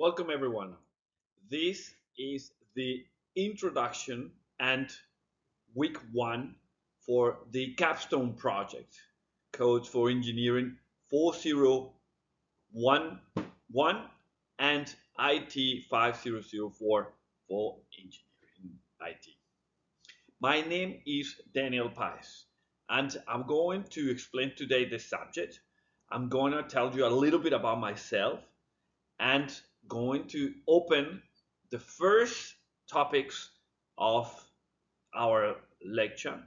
Welcome everyone. This is the introduction and week one for the capstone project, codes for engineering 4011 and IT 5004 for engineering IT. My name is Daniel Paez, and I'm going to explain today the subject. I'm going to tell you a little bit about myself and going to open the first topics of our lecture,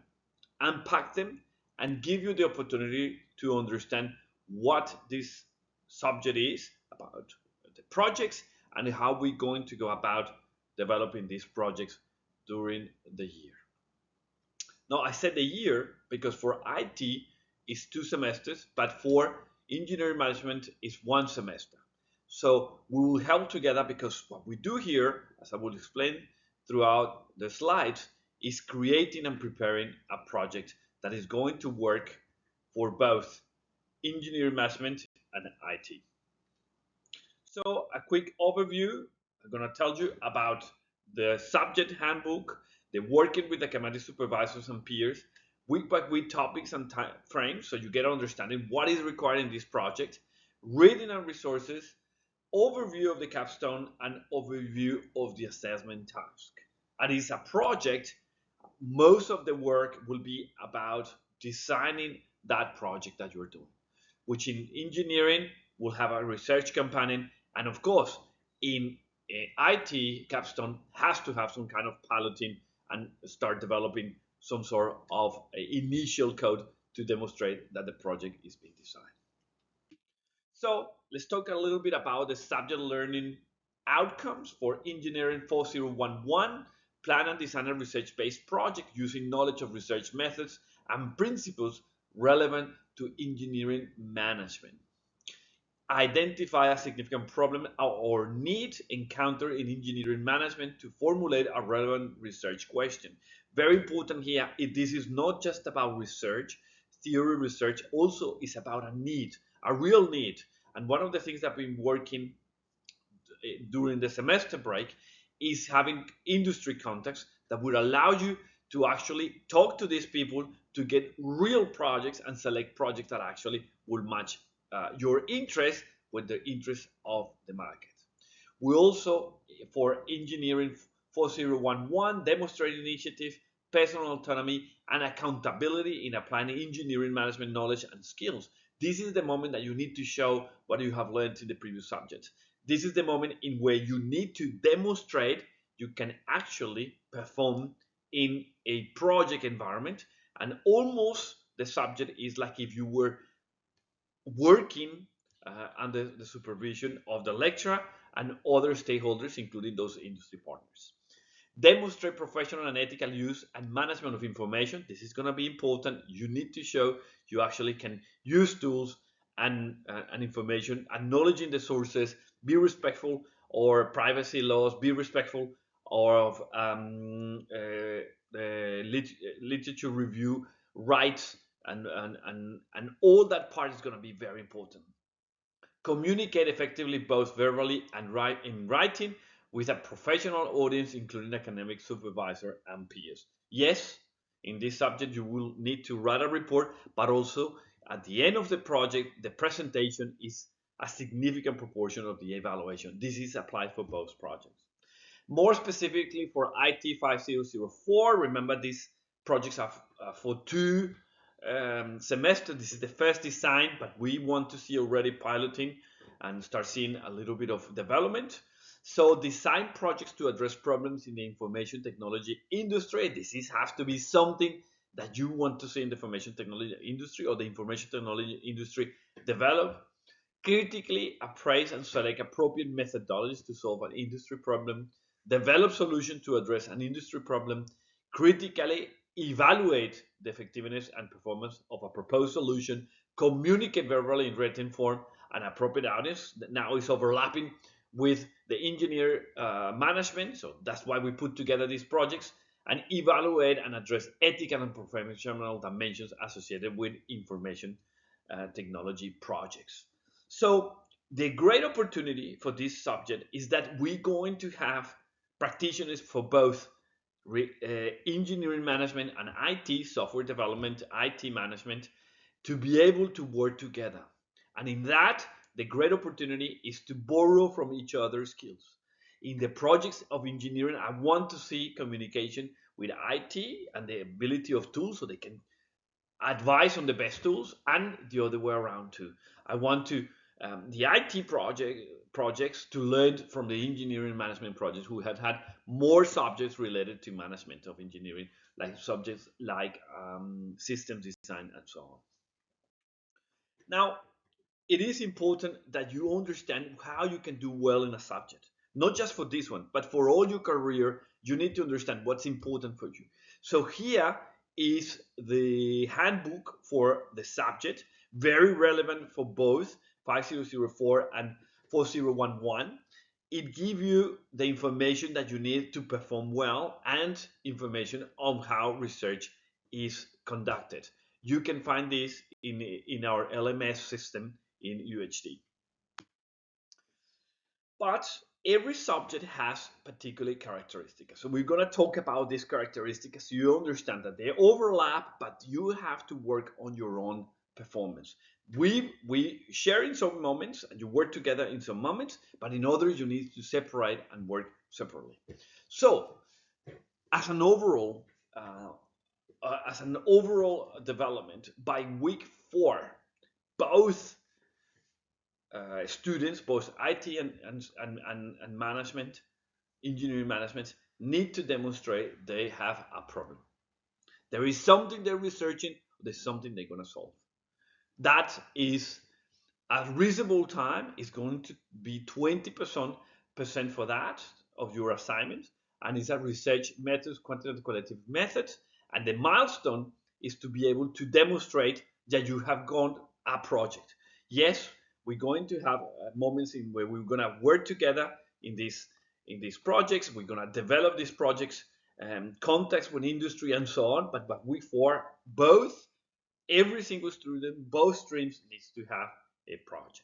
unpack them, and give you the opportunity to understand what this subject is about the projects and how we're going to go about developing these projects during the year. Now, I said the year because for IT is 2 semesters, but for engineering management is 1 semester. So we will help together because what we do here, as I will explain throughout the slides, is creating and preparing a project that is going to work for both engineering management and IT. So a quick overview, I'm going to tell you about the subject handbook, the working with the committee supervisors and peers, week by week topics and time frames, so you get an understanding what is required in this project, reading and resources, overview of the capstone, and overview of the assessment task. And it's a project, most of the work will be about designing that project that you're doing, which in engineering will have a research companion, and of course, in IT, capstone has to have some kind of piloting and start developing some sort of initial code to demonstrate that the project is being designed. So let's talk a little bit about the subject learning outcomes for engineering 4011, plan and design a research-based project using knowledge of research methods and principles relevant to engineering management. Identify a significant problem or need encountered in engineering management to formulate a relevant research question. Very important here, this is not just about research. Theory research also is about a need, a real need. And one of the things that I've been working during the semester break is having industry contacts that would allow you to actually talk to these people to get real projects and select projects that actually will match your interest with the interest of the market. We also, for engineering 4011, demonstrate initiative, personal autonomy, and accountability in applying engineering management knowledge and skills. This is the moment that you need to show what you have learned in the previous subjects. This is the moment in where you need to demonstrate you can actually perform in a project environment, and almost the subject is like if you were working under the supervision of the lecturer and other stakeholders, including those industry partners. Demonstrate professional and ethical use and management of information. This is going to be important. You need to show you actually can use tools and information, acknowledging the sources, be respectful or privacy laws, be respectful of literature review rights, and all that part is going to be very important. Communicate effectively both verbally and in writing with a professional audience, including academic supervisor and peers. Yes, in this subject you will need to write a report, but also at the end of the project, the presentation is a significant proportion of the evaluation. This is applied for both projects. More specifically for IT 5004, remember these projects are for 2 semesters. This is the first design, but we want to see already piloting and start seeing a little bit of development. So design projects to address problems in the information technology industry. This has to be something that you want to see in the information technology industry or the information technology industry develop. Critically appraise and select appropriate methodologies to solve an industry problem. Develop solutions to address an industry problem. Critically evaluate the effectiveness and performance of a proposed solution. Communicate verbally in written form. An appropriate audience that now is overlapping with the engineer management, so that's why we put together these projects. And evaluate and address ethical and professional dimensions associated with information technology projects. So the great opportunity for this subject is that we're going to have practitioners for both engineering management and IT, software development, IT management, to be able to work together. And in that, the great opportunity is to borrow from each other's skills. In the projects of engineering, I want to see communication with IT and the ability of tools so they can advise on the best tools, and the other way around too. I want to the IT projects to learn from the engineering management projects who have had more subjects related to management of engineering, like subjects like systems design and so on. Now, it is important that you understand how you can do well in a subject. Not just for this one, but for all your career, you need to understand what's important for you. So here is the handbook for the subject, very relevant for both 5004 and 4011. It gives you the information that you need to perform well and information on how research is conducted. You can find this in our LMS system in UHD. But every subject has particular characteristics. So we're going to talk about these characteristics so you understand that they overlap, but you have to work on your own performance. We share in some moments and you work together in some moments, but in others you need to separate and work separately. So as an overall development, by week 4, both students, both IT and management, engineering management, need to demonstrate they have a problem. There is something they're researching, there's something they're going to solve. That is a reasonable time, is going to be 20% for that of your assignment, and it's a research methods, quantitative qualitative methods, and the milestone is to be able to demonstrate that you have gone a project. Yes, we're going to have moments in where we're going to work together in these projects. We're going to develop these projects, contacts with industry and so on. But week 4, both, every single student, both streams needs to have a project.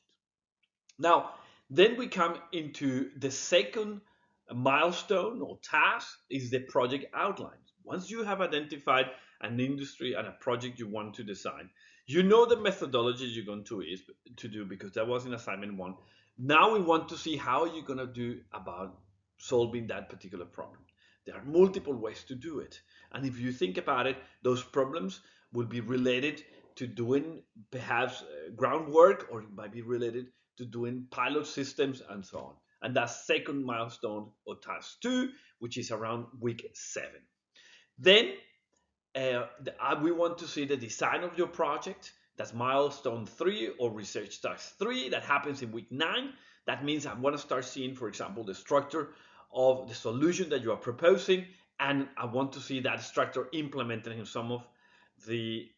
Now, then we come into the second milestone or task is the project outline. Once you have identified an industry and a project you want to design, you know the methodology you're going to do because that was in assignment 1. Now we want to see how you're going to do about solving that particular problem. There are multiple ways to do it. And if you think about it, those problems will be related to doing perhaps groundwork, or it might be related to doing pilot systems and so on. And that's second milestone or task 2, which is around week 7. Then we want to see the design of your project. That's milestone 3 or research task 3. That happens in week 9. That means I want to start seeing, for example, the structure of the solution that you are proposing, and I want to see that structure implemented in some of the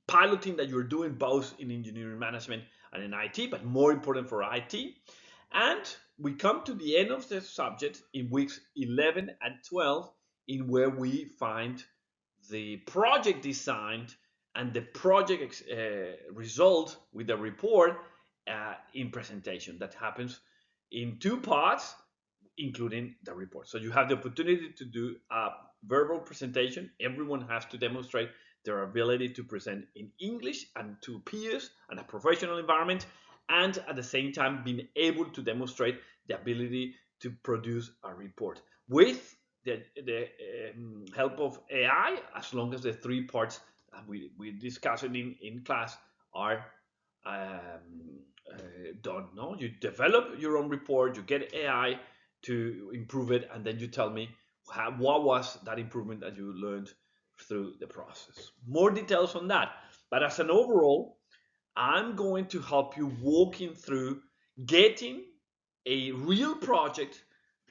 piloting that you're doing both in engineering management and in IT, but more important for IT. And we come to the end of the subject in weeks 11 and 12, in where we find the project designed and the project result with the report in presentation. That happens in 2 parts, including the report. So you have the opportunity to do a verbal presentation. Everyone has to demonstrate their ability to present in English and to peers and a professional environment, and at the same time being able to demonstrate the ability to produce a report with the help of AI, as long as the 3 parts we discussed in class are done. No, you develop your own report, you get AI to improve it, and then you tell me what was that improvement that you learned through the process. More details on that. But as an overall, I'm going to help you walking through getting a real project.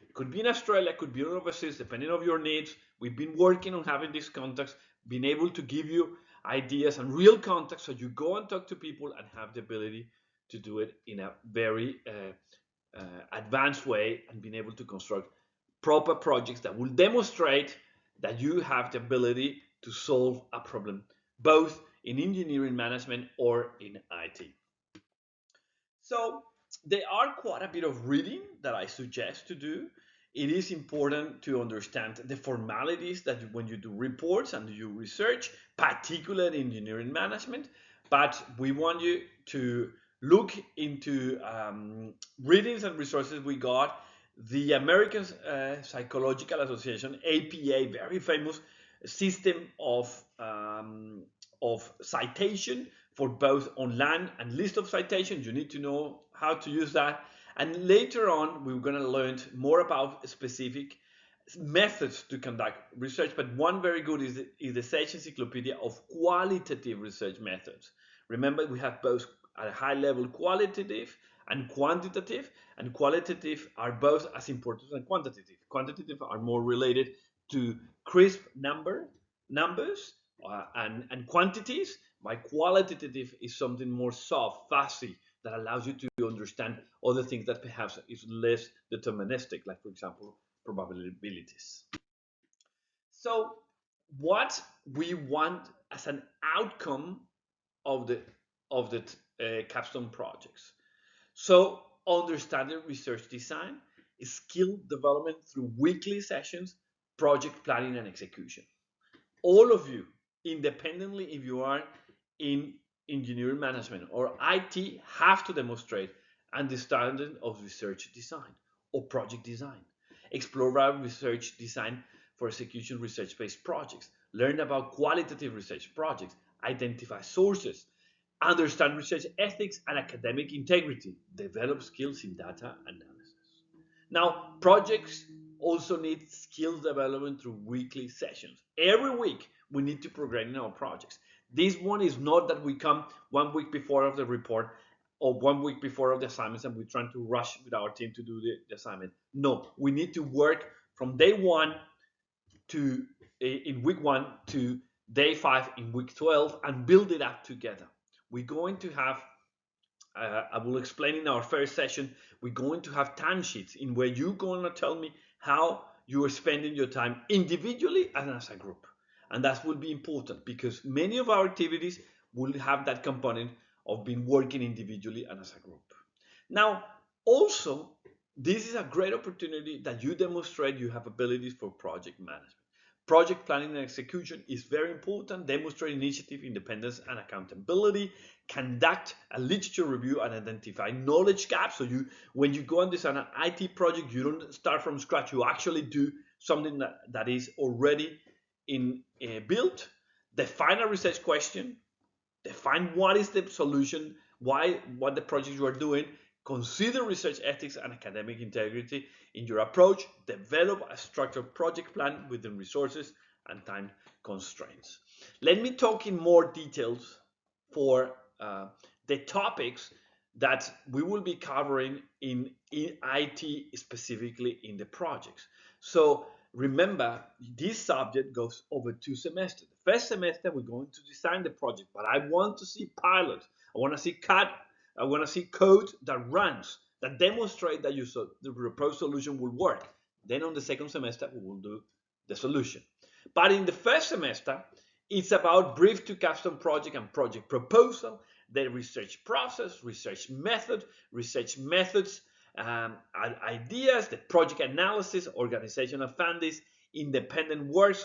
It could be in Australia, could be overseas, depending on your needs. We've been working on having these contacts, being able to give you ideas and real contacts so you go and talk to people and have the ability to do it in a very advanced way, and being able to construct proper projects that will demonstrate that you have the ability to solve a problem, both in engineering management or in IT. So there are quite a bit of reading that I suggest to do. It is important to understand the formalities that when you do reports and you research, particularly engineering management. But we want you to look into readings and resources we got. The American Psychological Association (APA), very famous system of citation for both online and list of citations. You need to know how to use that. And later on, we're going to learn more about specific methods to conduct research. But one very good is the Sage Encyclopedia of Qualitative Research Methods. Remember, we have both at a high level qualitative and quantitative, and qualitative are both as important as quantitative. Quantitative are more related to crisp numbers and quantities, while qualitative is something more soft, fuzzy, that allows you to understand other things that perhaps is less deterministic, like, for example, probabilities. So, what we want as an outcome of the capstone projects. So, understanding research design is skill development through weekly sessions, project planning, and execution. All of you, independently if you are in engineering management or IT, have to demonstrate understanding of research design or project design. Explore research design for execution research-based projects. Learn about qualitative research projects. Identify sources. Understand research ethics and academic integrity. Develop skills in data analysis. Now, projects also need skills development through weekly sessions. Every week, we need to progress in our projects. This one is not that we come 1 week before of the report or 1 week before of the assignments and we're trying to rush with our team to do the assignment. No, we need to work from day one to in week 1 to day 5 in week 12 and build it up together. We're going to have I will explain in our first session, we're going to have time sheets in where you're going to tell me how you are spending your time individually and as a group. And that will be important because many of our activities will have that component of being working individually and as a group. Now, also, this is a great opportunity that you demonstrate you have abilities for project management. Project planning and execution is very important. Demonstrate initiative, independence, and accountability. Conduct a literature review and identify knowledge gaps. So when you go and design an IT project, you don't start from scratch. You actually do something that is already built. Define a research question. Define what is the solution, what the project you are doing. Consider research ethics and academic integrity in your approach. Develop a structured project plan within resources and time constraints. Let me talk in more details for the topics that we will be covering in IT, specifically in the projects. So remember, this subject goes over 2 semesters. The first semester, we're going to design the project, but I want to see pilots. I want to see I want to see code that runs, that demonstrate that the proposed solution will work. Then on the second semester, we will do the solution. But in the first semester, it's about brief to capstone project and project proposal, the research process, research methods, ideas, the project analysis, organizational findings, independent work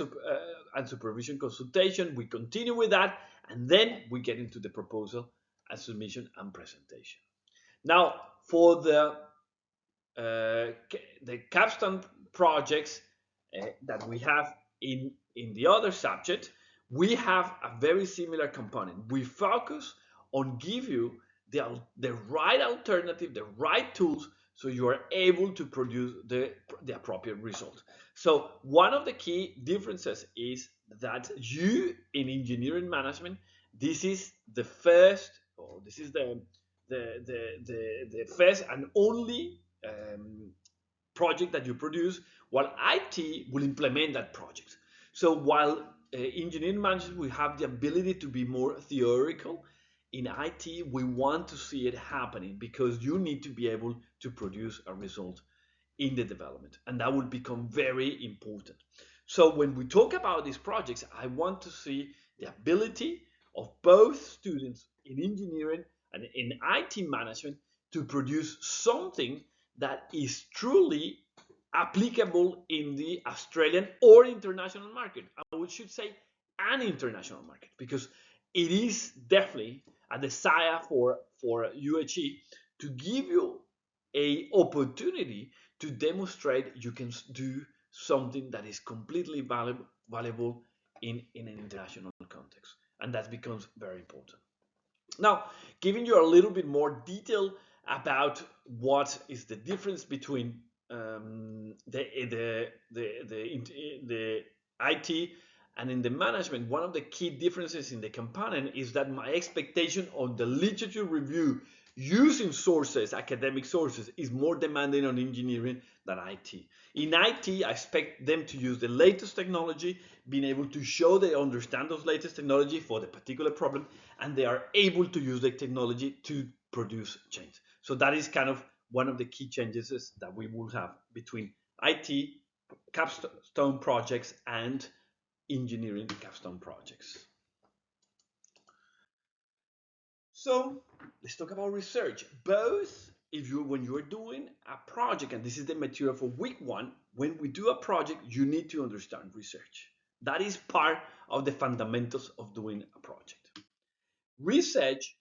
and supervision consultation. We continue with that, and then we get into the proposal and submission and presentation. Now, for the capstone projects that we have in the other subject, we have a very similar component. We focus on give you the right alternative, the right tools, so you are able to produce the appropriate result. So one of the key differences is that you in engineering management, this is the first, or this is the first and only project that you produce, while IT will implement that project. So while engineering management will have the ability to be more theoretical, in IT we want to see it happening because you need to be able to produce a result in the development, and that will become very important. So when we talk about these projects, I want to see the ability of both students in engineering and in IT management to produce something that is truly applicable in the Australian or international market. I should say an international market, because it is definitely a desire for UHE to give you a opportunity to demonstrate you can do something that is completely valuable in an international context, and that becomes very important. Now, giving you a little bit more detail about what is the difference between the IT and in the management. One of the key differences in the component is that my expectation on the literature review using sources, academic sources, is more demanding on engineering than IT. In IT, I expect them to use the latest technology, being able to show they understand those latest technology for the particular problem, and they are able to use the technology to produce change. So that is kind of one of the key changes that we will have between IT capstone projects and engineering capstone projects. So let's talk about research. Both, when you're doing a project, and this is the material for week 1, when we do a project, you need to understand research. That is part of the fundamentals of doing a project. Research,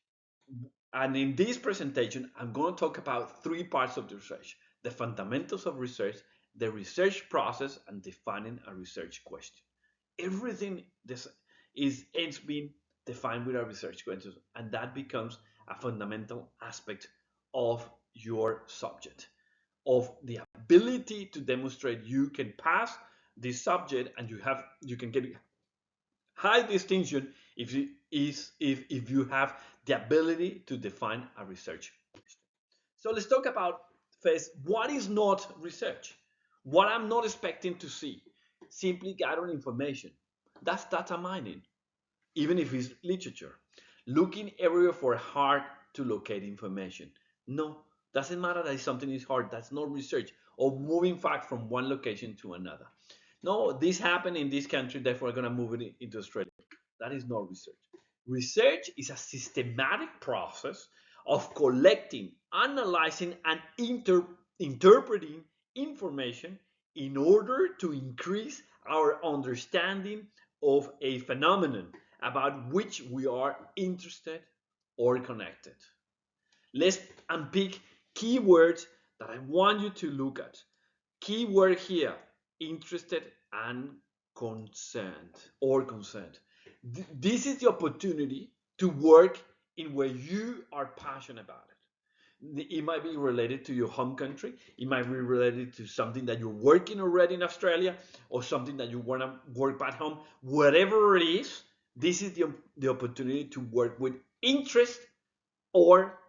and in this presentation, I'm going to talk about 3 parts of the research: the fundamentals of research, the research process, and defining a research question. Everything it's been defined with our research questions, and that becomes a fundamental aspect of your subject, of the ability to demonstrate you can pass this subject, and you can get high distinction if you have the ability to define a research question. So let's talk about first what is not research. What I'm not expecting to see, simply gathering information. That's data mining, even if it's literature. Looking everywhere for hard to locate information. No, doesn't matter that something is hard. That's not research. Or moving facts from one location to another. No, this happened in this country, therefore I'm going to move it into Australia. That is not research. Research is a systematic process of collecting, analyzing, and interpreting information in order to increase our understanding of a phenomenon about which we are interested or connected. Let's unpick keywords that I want you to look at. Keyword here: interested and concerned or concerned. This is the opportunity to work in where you are passionate about it. It might be related to your home country. It might be related to something that you're working already in Australia, or something that you want to work back home. Whatever it is, this is the opportunity to work with interest or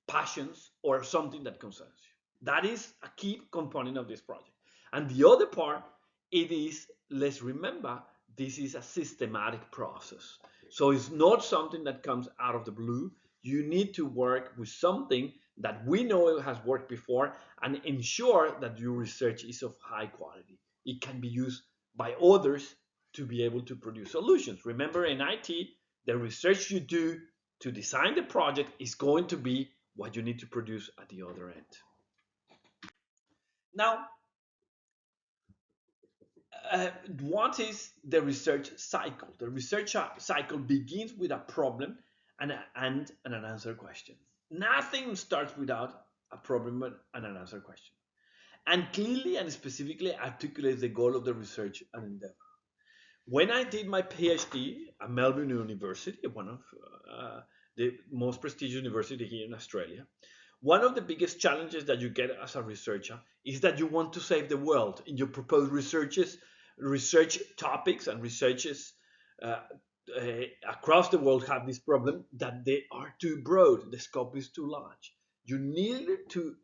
passions or something that concerns you. That is a key component of this project. And the other part, it is, let's remember, this is a systematic process. So it's not something that comes out of the blue. You need to work with something that we know has worked before and ensure that your research is of high quality. It can be used by others to be able to produce solutions. Remember, in IT, the research you do to design the project is going to be what you need to produce at the other end. Now, what is the research cycle? The research cycle begins with a problem and an answer question. Nothing starts without a problem and an answer question. And clearly and specifically articulates the goal of the research and endeavor. When I did my PhD at Melbourne University, one of the most prestigious university here in Australia, one of the biggest challenges that you get as a researcher is that you want to save the world. In your proposed research topics and researches across the world have this problem that they are too broad, the scope is too large. You need to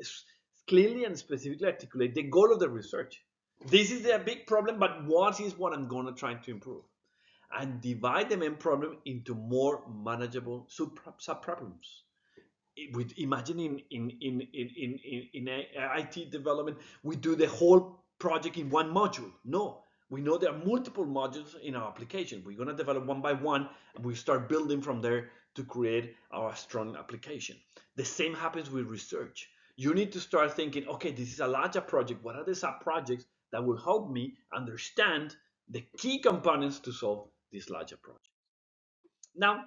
clearly and specifically articulate the goal of the research. This is a big problem, but what is what I'm going to try to improve? And divide the main problem into more manageable sub-problems. Imagine in IT development, we do the whole project in one module. No, we know there are multiple modules in our application. We're going to develop one by one, and we start building from there to create our strong application. The same happens with research. You need to start thinking, okay, this is a larger project. What are the sub-projects that will help me understand the key components to solve this larger project? Now,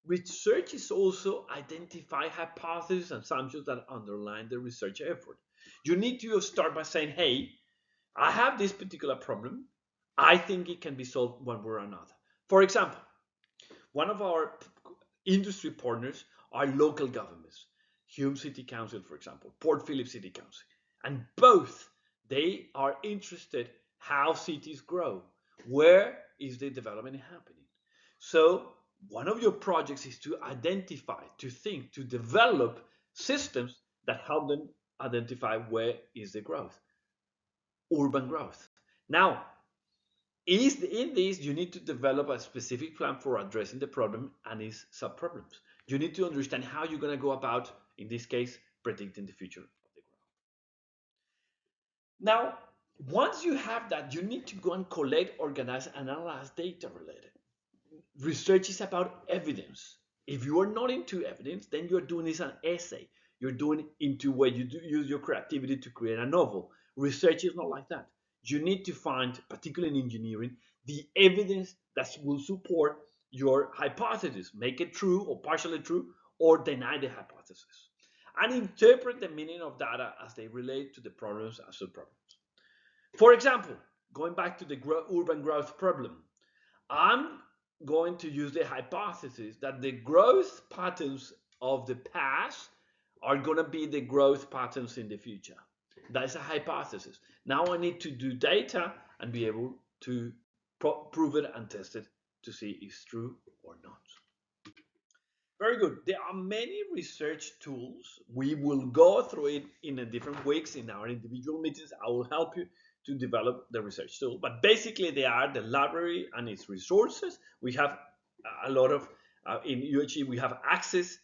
research is also identify hypotheses and assumptions that underline the research effort. You need to start by saying, hey, I have this particular problem. I think it can be solved one way or another. For example, one of our industry partners are local governments, Hume City Council, for example, Port Phillip City Council, and both they are interested how cities grow. Where is the development happening? So one of your projects is to identify, to think, to develop systems that help them identify where is the growth, urban growth. Now, in this, you need to develop a specific plan for addressing the problem and its sub-problems. You need to understand how you're going to go about, in this case, predicting the future of the growth. Now, once you have that, you need to go and collect, organize, and analyze data related. Research is about evidence. If you are not into evidence, then you're doing this an essay. You're doing into where you use your creativity to create a novel. Research is not like that. You need to find, particularly in engineering, the evidence that will support your hypothesis, make it true or partially true, or deny the hypothesis, and interpret the meaning of data as they relate to the problems and sub-problems. For example, going back to the urban growth problem, I'm going to use the hypothesis that the growth patterns of the past are going to be the growth patterns in the future. That's a hypothesis. Now I need to do data and be able to prove it and test it to see if it's true or not. Very good. There are many research tools. We will go through it in a different weeks in our individual meetings. I will help you to develop the research tool. But basically, they are the library and its resources. We have a lot of, in UHE, we have access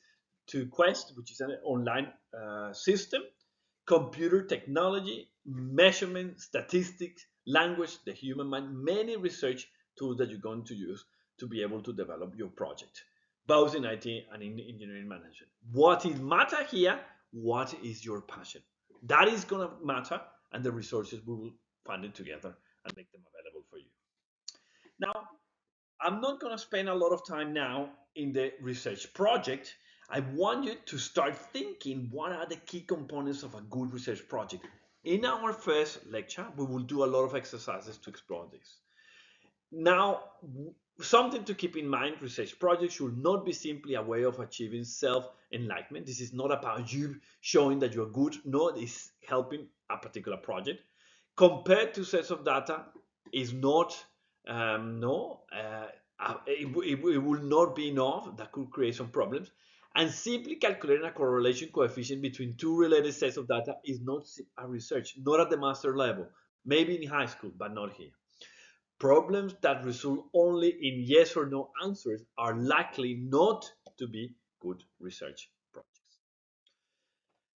to Quest, which is an online system, computer technology, measurement, statistics, language, the human mind, many research tools that you're going to use to be able to develop your project, both in IT and in engineering management. What is matter here? What is your passion? That is going to matter, and the resources we will find it together and make them available for you. Now, I'm not going to spend a lot of time now in the research project. I want you to start thinking what are the key components of a good research project. In our first lecture, we will do a lot of exercises to explore this. Now, something to keep in mind, research projects should not be simply a way of achieving self-enlightenment. This is not about you showing that you're good. No, it's helping a particular project. Compared to sets of data, is not, it will not be enough. That could create some problems. And simply calculating a correlation coefficient between two related sets of data is not a research, not at the master level. Maybe in high school, but not here. Problems that result only in yes or no answers are likely not to be good research projects.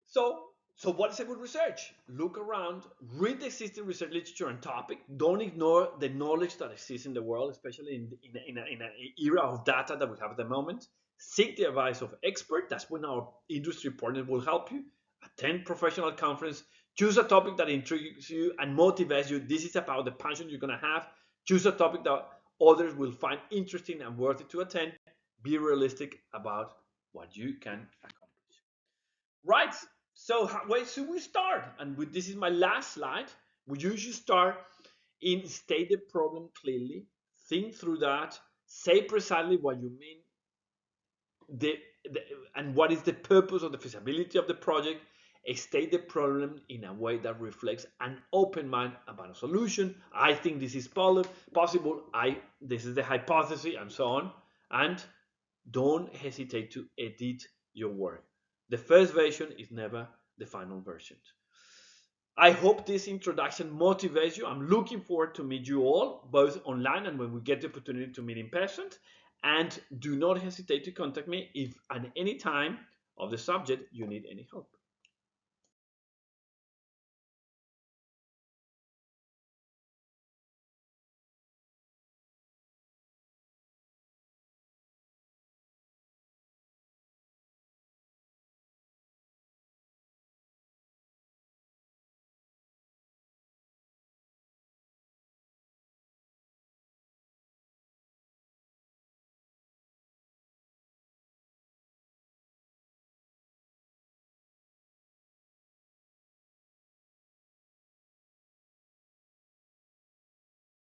So what is a good research? Look around, read the existing research literature and topic. Don't ignore the knowledge that exists in the world, especially in an era of data that we have at the moment. Seek the advice of experts. That's when our industry partners will help you. Attend professional conference. Choose a topic that intrigues you and motivates you. This is about the passion you're going to have. Choose a topic that others will find interesting and worthy to attend. Be realistic about what you can accomplish. Right. So where should we start? And this is my last slide. We usually start in state the problem clearly, think through that, say precisely what you mean, and what is the purpose of the feasibility of the project, state the problem in a way that reflects an open mind about a solution. I think this is possible. This is the hypothesis, and so on. And don't hesitate to edit your work. The first version is never the final version. I hope this introduction motivates you. I'm looking forward to meet you all, both online and when we get the opportunity to meet in person. And do not hesitate to contact me if at any time of the subject you need any help.